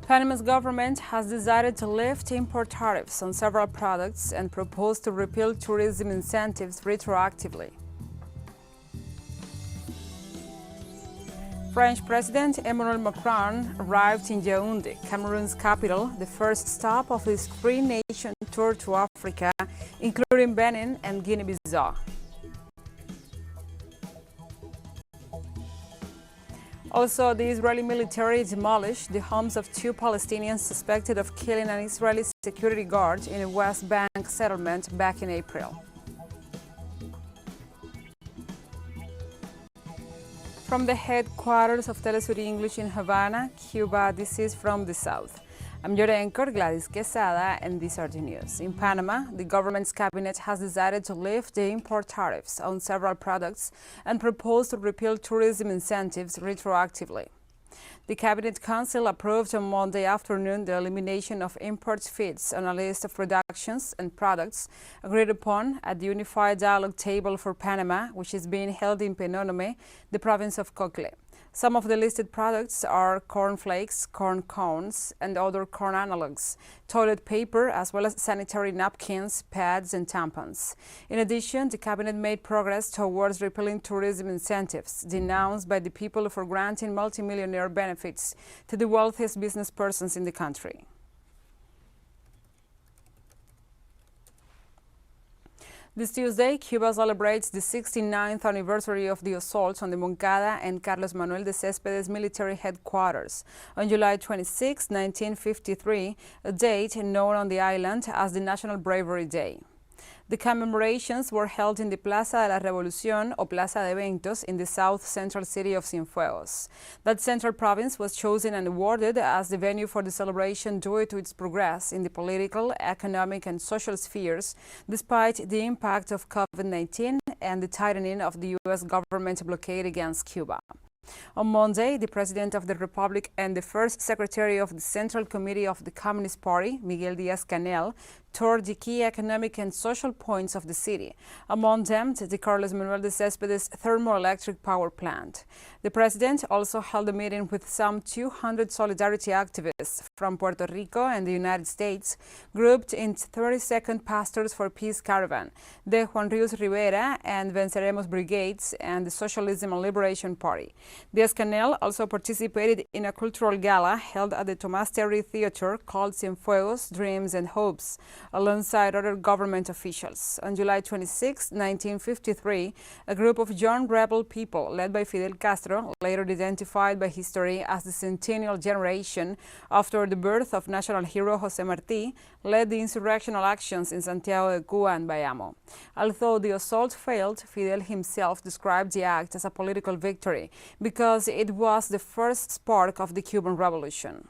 Panama's government has decided to lift import tariffs on several products and proposed to repeal tourism incentives retroactively. French President Emmanuel Macron arrived in Yaoundé, Cameroon's capital, the first stop of his three-nation tour to Africa, including Benin and Guinea-Bissau. Also, the Israeli military demolished the homes of two Palestinians suspected of killing an Israeli security guard in a West Bank settlement back in April. From the headquarters of TeleSUR English in Havana, Cuba, this is From the South. I'm your anchor, Gladys Quesada, and these are the news. In Panama, the government's cabinet has decided to lift the import tariffs on several products and proposed to repeal tourism incentives retroactively. The Cabinet Council approved on Monday afternoon the elimination of import fees on a list of productions and products agreed upon at the Unified Dialogue Table for Panama, which is being held in Penónome, the province of Cocle. Some of the listed products are corn flakes, corn cones, and other corn analogs, toilet paper, as well as sanitary napkins, pads, and tampons. In addition, the cabinet made progress towards repealing tourism incentives denounced by the people for granting multimillionaire benefits to the wealthiest business persons in the country. This Tuesday, Cuba celebrates the 69th anniversary of the assaults on the Moncada and Carlos Manuel de Céspedes military headquarters on July 26, 1953, a date known on the island as the National Bravery Day. The commemorations were held in the Plaza de la Revolución or Plaza de Eventos in the south-central city of Cienfuegos. That central province was chosen and awarded as the venue for the celebration due to its progress in the political, economic, and social spheres, despite the impact of COVID-19 and the tightening of the U.S. government blockade against Cuba. On Monday, the President of the Republic and the First Secretary of the Central Committee of the Communist Party, Miguel Díaz-Canel, toured the key economic and social points of the city, among them the Carlos Manuel de Céspedes thermoelectric power plant. The President also held a meeting with some 200 solidarity activists from Puerto Rico and the United States, grouped in 32nd Pastors for Peace Caravan, the Juan Rius Rivera and Venceremos Brigades, and the Socialism and Liberation Party. Díaz-Canel also participated in a cultural gala held at the Tomás Terry Theater called Cienfuegos, Dreams and Hopes, alongside other government officials. On July 26, 1953, a group of young rebel people led by Fidel Castro, later identified by history as the Centennial Generation after the birth of national hero José Martí, led the insurrectional actions in Santiago de Cuba and Bayamo. Although the assault failed, Fidel himself described the act as a political victory because it was the first spark of the Cuban Revolution.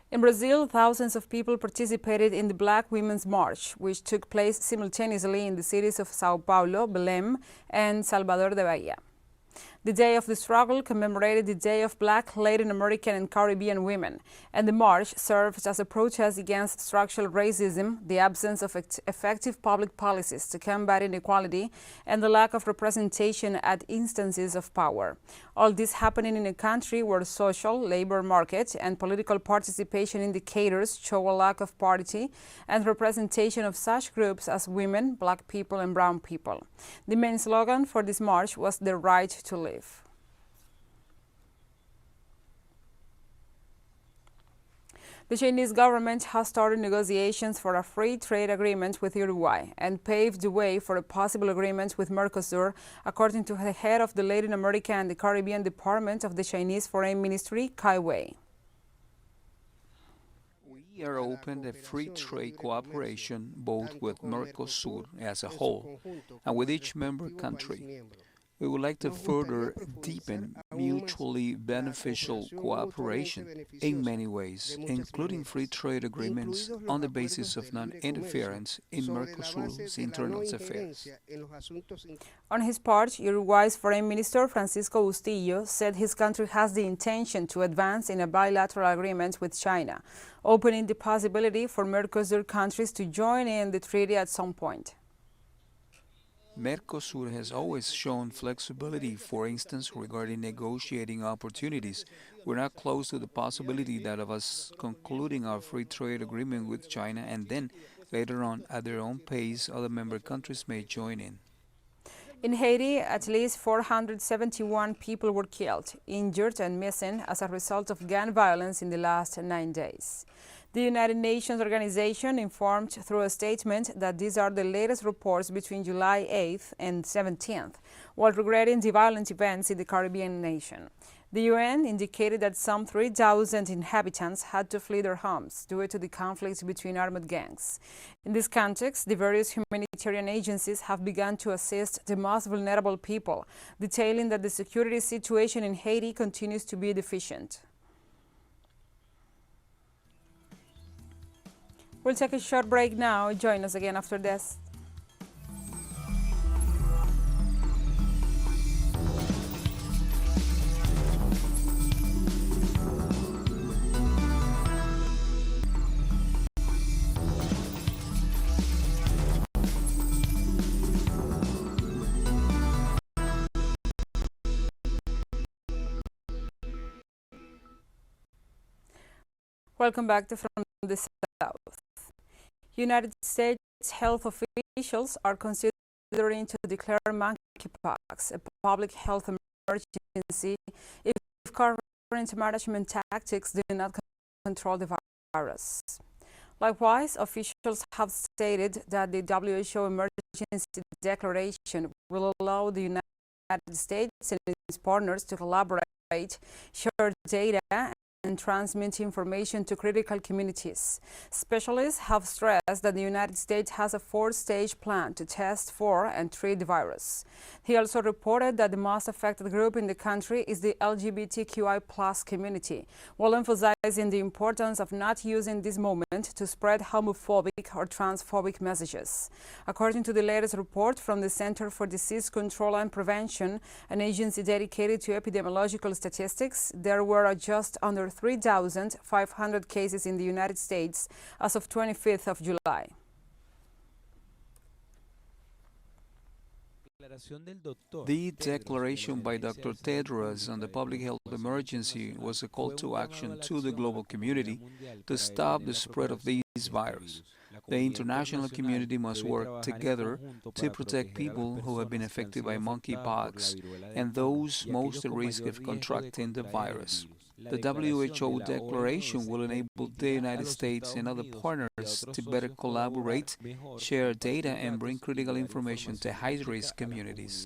In Brazil, thousands of people participated in the Black Women's March, which took place simultaneously in the cities of São Paulo, Belém, and Salvador de Bahia. The day of the struggle commemorated the Day of Black, Latin American, and Caribbean Women, and the march served as a protest against structural racism, the absence of effective public policies to combat inequality, and the lack of representation at instances of power. All this happening in a country where social, labor market, and political participation indicators show a lack of parity and representation of such groups as women, Black people, and brown people. The main slogan for this march was "The Right to Live." The Chinese government has started negotiations for a free trade agreement with Uruguay and paved the way for a possible agreement with Mercosur, according to the head of the Latin America and the Caribbean Department of the Chinese Foreign Ministry, Kai Wei. We are open to free trade cooperation both with Mercosur as a whole and with each member country. We would like to further deepen mutually beneficial cooperation in many ways, including free trade agreements on the basis of non-interference in Mercosur's internal affairs. On his part, Uruguay's Foreign Minister Francisco Bustillo said his country has the intention to advance in a bilateral agreement with China, opening the possibility for Mercosur countries to join in the treaty at some point. Mercosur has always shown flexibility, for instance, regarding negotiating opportunities. We're not close to the possibility that of us concluding our free trade agreement with China and then, later on, at their own pace, other member countries may join in. In Haiti, at least 471 people were killed, injured, and missing as a result of gun violence in the last 9 days. The United Nations organization informed through a statement that these are the latest reports between July 8th and 17th, while regretting the violent events in the Caribbean nation. The UN indicated that some 3,000 inhabitants had to flee their homes due to the conflicts between armed gangs. In this context, the various humanitarian agencies have begun to assist the most vulnerable people, detailing that the security situation in Haiti continues to be deficient. We'll take a short break now. Join us again after this. Welcome back to From the South. United States health officials are considering to declare monkeypox a public health emergency if current management tactics do not control the virus. Likewise, officials have stated that the WHO emergency declaration will allow the United States and its partners to collaborate, share data, and transmit information to critical communities. Specialists have stressed that the United States has a 4-stage plan to test for and treat the virus. He also reported that the most affected group in the country is the LGBTQI+ community, while emphasizing the importance of not using this moment to spread homophobic or transphobic messages. According to the latest report from the Center for Disease Control and Prevention, an agency dedicated to epidemiological statistics, there were just under 3,500 cases in the United States as of 25th of July. The declaration by Dr. Tedros on the public health emergency was a call to action to the global community to stop the spread of this virus. The international community must work together to protect people who have been affected by monkeypox and those most at risk of contracting the virus. The WHO declaration will enable the United States and other partners to better collaborate, share data, and bring critical information to high-risk communities.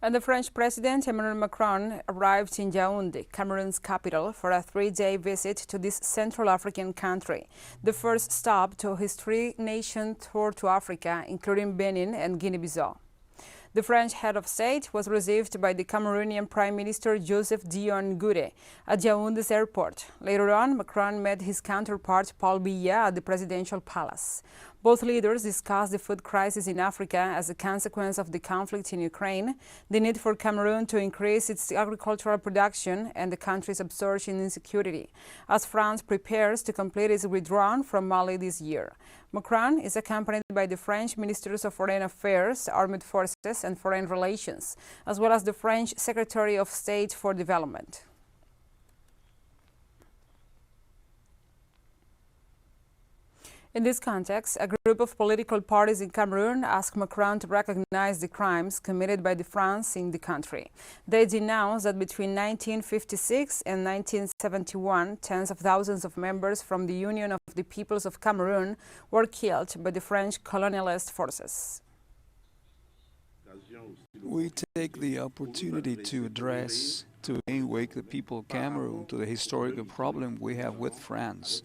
And the French President Emmanuel Macron arrived in Yaoundé, Cameroon's capital, for a 3-day visit to this Central African country, the first stop to his 3-nation tour to Africa, including Benin and Guinea-Bissau. The French head of state was received by the Cameroonian Prime Minister Joseph Dion Ngoude at Yaoundé's airport. Later on, Macron met his counterpart Paul Biya at the presidential palace. Both leaders discussed the food crisis in Africa as a consequence of the conflict in Ukraine, the need for Cameroon to increase its agricultural production, and the country's upsurge in insecurity, as France prepares to complete its withdrawal from Mali this year. Macron is accompanied by the French Ministers of Foreign Affairs, Armed Forces, and Foreign Relations, as well as the French Secretary of State for Development. In this context, a group of political parties in Cameroon asked Macron to recognize the crimes committed by the France in the country. They denounced that between 1956 and 1971, tens of thousands of members from the Union of the Peoples of Cameroon were killed by the French colonialist forces. We take the opportunity to awake the people of Cameroon to the historical problem we have with France.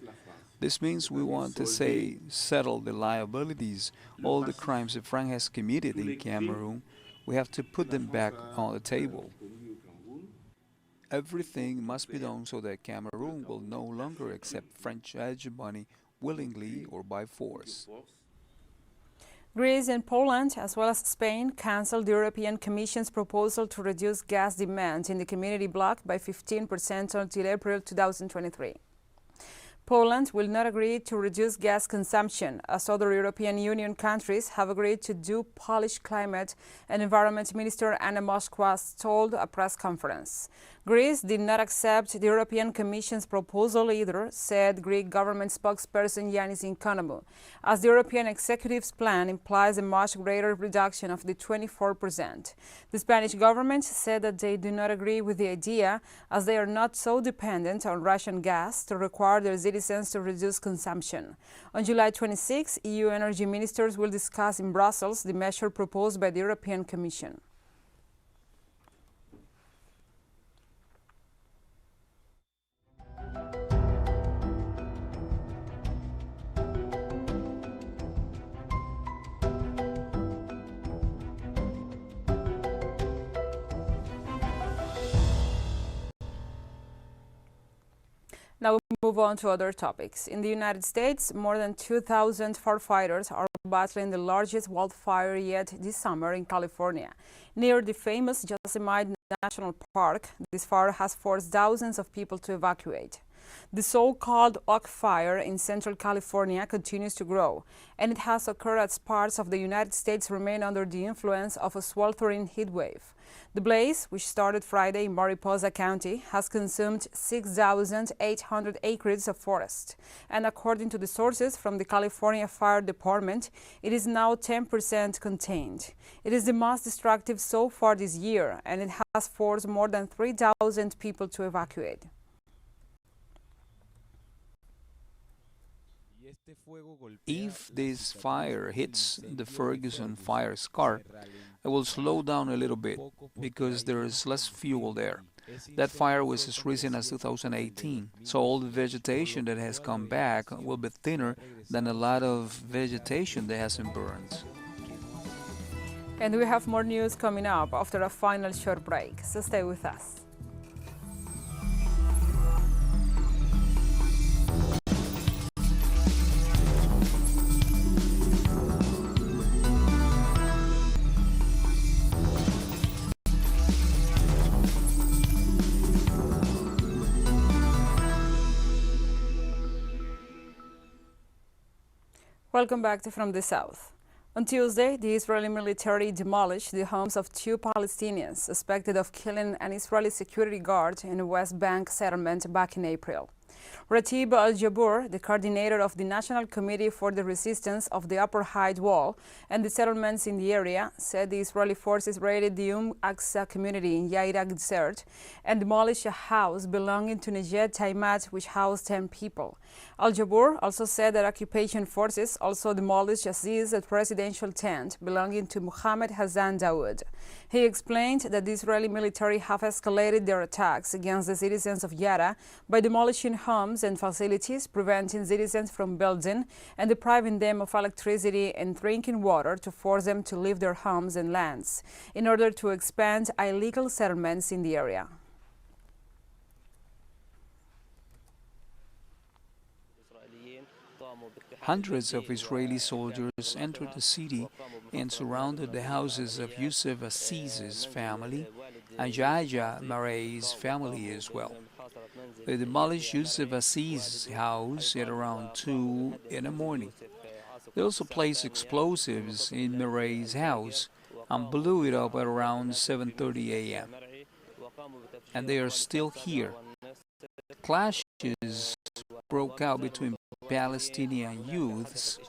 This means we want to settle the liabilities, all the crimes that France has committed in Cameroon. We have to put them back on the table. Everything must be done so that Cameroon will no longer accept French hegemony willingly or by force. Greece and Poland, as well as Spain, cancelled the European Commission's proposal to reduce gas demand in the community bloc by 15% until April 2023. Poland will not agree to reduce gas consumption, as other European Union countries have agreed to do, Polish Climate and Environment Minister Anna Moskwa told a press conference. Greece did not accept the European Commission's proposal either, said Greek government spokesperson Yannis Nkonomou, as the European Executive's plan implies a much greater reduction of the 24%. The Spanish government said that they do not agree with the idea, as they are not so dependent on Russian gas to require their citizens to reduce consumption. On July 26, EU energy ministers will discuss in Brussels the measure proposed by the European Commission. Now we move on to other topics. In the United States, more than 2,000 firefighters are battling the largest wildfire yet this summer in California. Near the famous Yosemite National Park, this fire has forced thousands of people to evacuate. The so-called Oak Fire in Central California continues to grow, and it has occurred as parts of the United States remain under the influence of a sweltering heat wave. The blaze, which started Friday in Mariposa County, has consumed 6,800 acres of forest. And according to the sources from the California Fire Department, it is now 10% contained. It is the most destructive so far this year, and it has forced more than 3,000 people to evacuate. If this fire hits the Ferguson fire scar, it will slow down a little bit because there is less fuel there. That fire was as recent as 2018, so all the vegetation that has come back will be thinner than a lot of vegetation that hasn't burned. And we have more news coming up after a final short break, so stay with us. Welcome back to From the South. On Tuesday, the Israeli military demolished the homes of two Palestinians suspected of killing an Israeli security guard in a West Bank settlement back in April. Ratib al-Jabur, the coordinator of the National Committee for the Resistance of the Upper Height Wall and the settlements in the area, said the Israeli forces raided the Aqsa community in Yaira Desert and demolished a house belonging to Nejed Taimat, which housed 10 people. Al-Jabur also said that occupation forces also demolished Aziz, a presidential tent belonging to Mohammed Hassan Dawood. He explained that the Israeli military have escalated their attacks against the citizens of Yaira by demolishing homes and facilities, preventing citizens from building and depriving them of electricity and drinking water to force them to leave their homes and lands in order to expand illegal settlements in the area. Hundreds of Israeli soldiers entered the city and surrounded the houses of Yusuf Aziz's family and Jaja Maray's family as well. They demolished Yusuf Aziz's house at around 2 in the morning. They also placed explosives in Maray's house and blew it up at around 7:30 a.m. And they are still here. Clashes broke out between Palestinian youths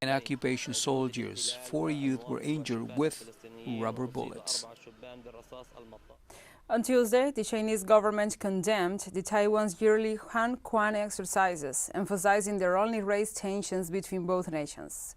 and occupation soldiers. 4 youth were injured with rubber bullets. On Tuesday, the Chinese government condemned the Taiwan's yearly Han-Quan exercises, emphasizing there only raised tensions between both nations.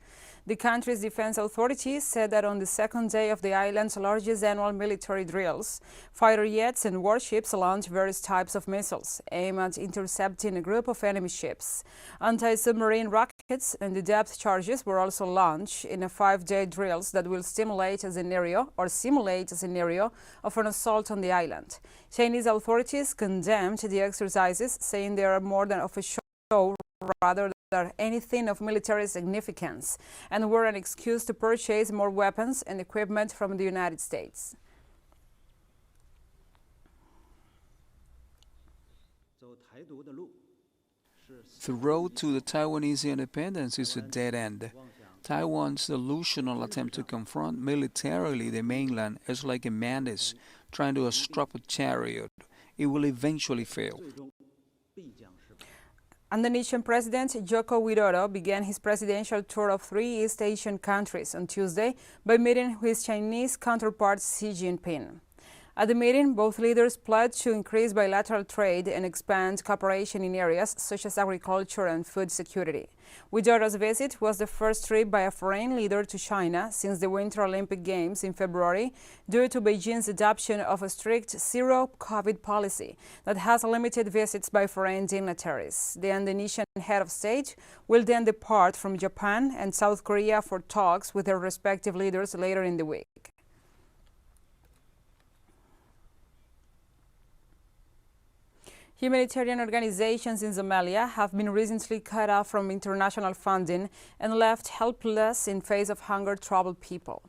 The country's defense authorities said that on the second day of the island's largest annual military drills, fighter jets and warships launched various types of missiles aimed at intercepting a group of enemy ships. Anti-submarine rockets and the depth charges were also launched in a 5-day drills that will simulate a scenario of an assault on the island. Chinese authorities condemned the exercises, saying they are more than of a show rather than anything of military significance, and were an excuse to purchase more weapons and equipment from the United States. The road to the Taiwanese independence is a dead end. Taiwan's delusional attempt to confront militarily the mainland is like a mantis trying to strap a chariot. It will eventually fail. Indonesian President Joko Widodo began his presidential tour of 3 East Asian countries on Tuesday by meeting his Chinese counterpart Xi Jinping. At the meeting, both leaders pledged to increase bilateral trade and expand cooperation in areas such as agriculture and food security. Widodo's visit was the first trip by a foreign leader to China since the Winter Olympic Games in February, due to Beijing's adoption of a strict zero-COVID policy that has limited visits by foreign dignitaries. The Indonesian head of state will then depart from Japan and South Korea for talks with their respective leaders later in the week. Humanitarian organizations in Somalia have been recently cut off from international funding and left helpless in face of hunger-troubled people.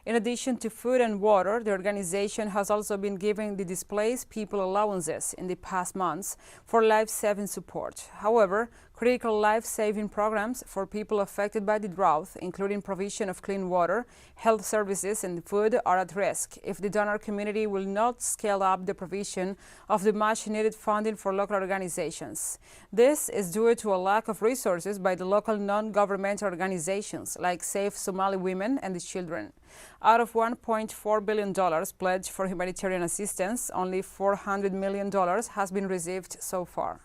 In addition to food and water, the organization has also been giving the displaced people allowances in the past months for life-saving support. However, critical life-saving programs for people affected by the drought, including provision of clean water, health services, and food, are at risk if the donor community will not scale up the provision of the much-needed funding for local organizations. This is due to a lack of resources by the local non-governmental organizations like Save Somali Women and the Children. Out of $1.4 billion pledged for humanitarian assistance, only $400 million has been received so far.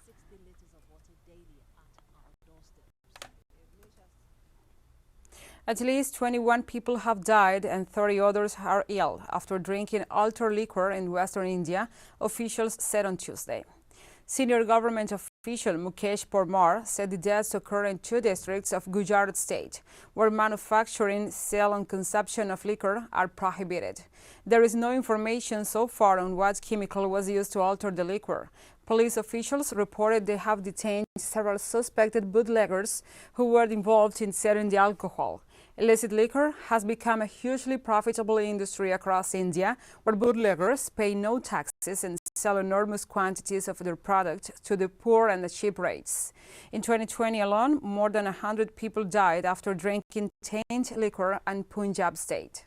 At least 21 people have died and 30 others are ill after drinking altered liquor in western India, officials said on Tuesday. Senior government official Mukesh Parmar said the deaths occurred in 2 districts of Gujarat state, where manufacturing, sale and consumption of liquor are prohibited. There is no information so far on what chemical was used to alter the liquor. Police officials reported they have detained several suspected bootleggers who were involved in selling the alcohol. Illicit liquor has become a hugely profitable industry across India, where bootleggers pay no taxes and sell enormous quantities of their product to the poor and at cheap rates. In 2020 alone, more than 100 people died after drinking tainted liquor in Punjab state.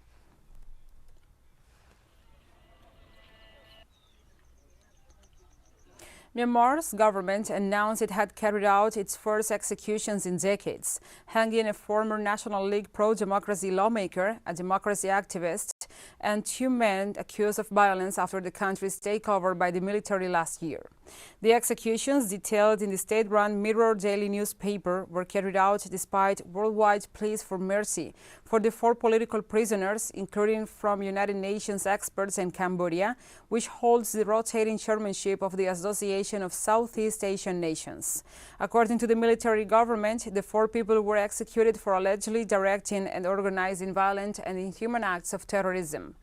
Myanmar's government announced it had carried out its first executions in decades, hanging a former National League pro-democracy lawmaker, a democracy activist, and 2 men accused of violence after the country's takeover by the military last year. The executions, detailed in the state-run Mirror daily newspaper, were carried out despite worldwide pleas for mercy for the 4 political prisoners, including from United Nations experts in Cambodia, which holds the rotating chairmanship of the Association of Southeast Asian Nations. According to the military government, the 4 people were executed for allegedly directing and organizing violent and inhuman acts of terrorism.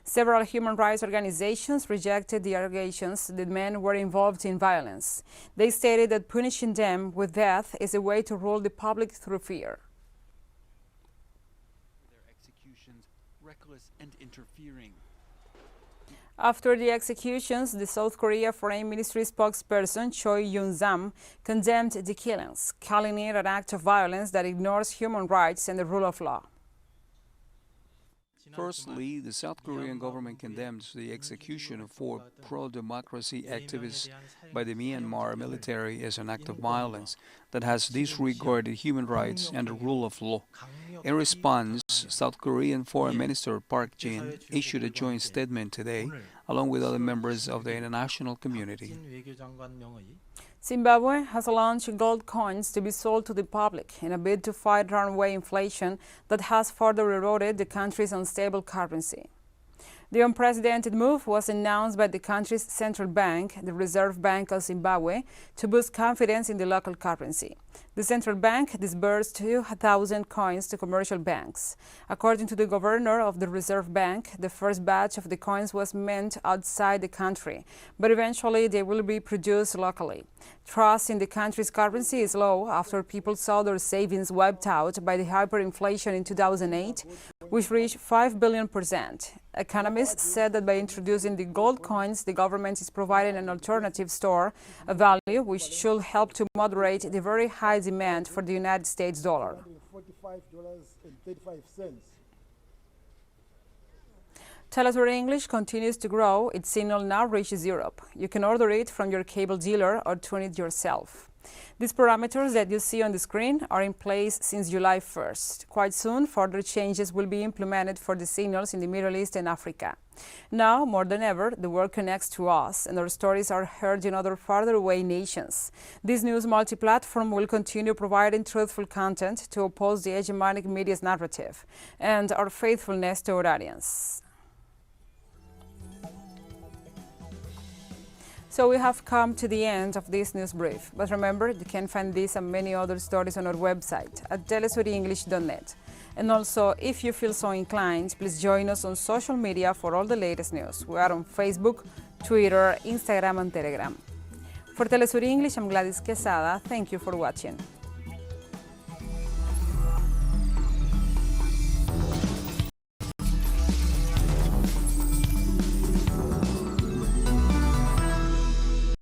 Several human rights organizations rejected the allegations that men were involved in violence. They stated that punishing them with death is a way to rule the public through fear. Their executions, reckless and interfering. After the executions, the South Korea Foreign Ministry spokesperson Choi Yoon-sam condemned the killings, calling it an act of violence that ignores human rights and the rule of law. Firstly, the South Korean government condemns the execution of 4 pro-democracy activists by the Myanmar military as an act of violence that has disregarded human rights and the rule of law. In response, South Korean Foreign Minister Park Jin issued a joint statement today, along with other members of the international community. Zimbabwe has launched gold coins to be sold to the public in a bid to fight runaway inflation that has further eroded the country's unstable currency. The unprecedented move was announced by the country's central bank, the Reserve Bank of Zimbabwe, to boost confidence in the local currency. The central bank disbursed 2,000 coins to commercial banks. According to the governor of the Reserve Bank, the first batch of the coins was meant outside the country, but eventually they will be produced locally. Trust in the country's currency is low after people saw their savings wiped out by the hyperinflation in 2008, which reached 5 billion%. Economists said that by introducing the gold coins, the government is providing an alternative store of value which should help to moderate the very high demand for the United States dollar. $45.35. TeleSUR English continues to grow. Its signal now reaches Europe. You can order it from your cable dealer or tune it yourself. These parameters that you see on the screen are in place since July 1st. Quite soon, further changes will be implemented for the signals in the Middle East and Africa. Now, more than ever, the world connects to us, and our stories are heard in other farther away nations. This news multi-platform will continue providing truthful content to oppose the hegemonic media's narrative and our faithfulness to our audience. So we have come to the end of this news brief. But remember, you can find this and many other stories on our website at telesurenglish.net. And also, if you feel so inclined, please join us on social media for all the latest news. We are on Facebook, Twitter, Instagram, and Telegram. For TeleSUR English, I'm Gladys Quesada. Thank you for watching.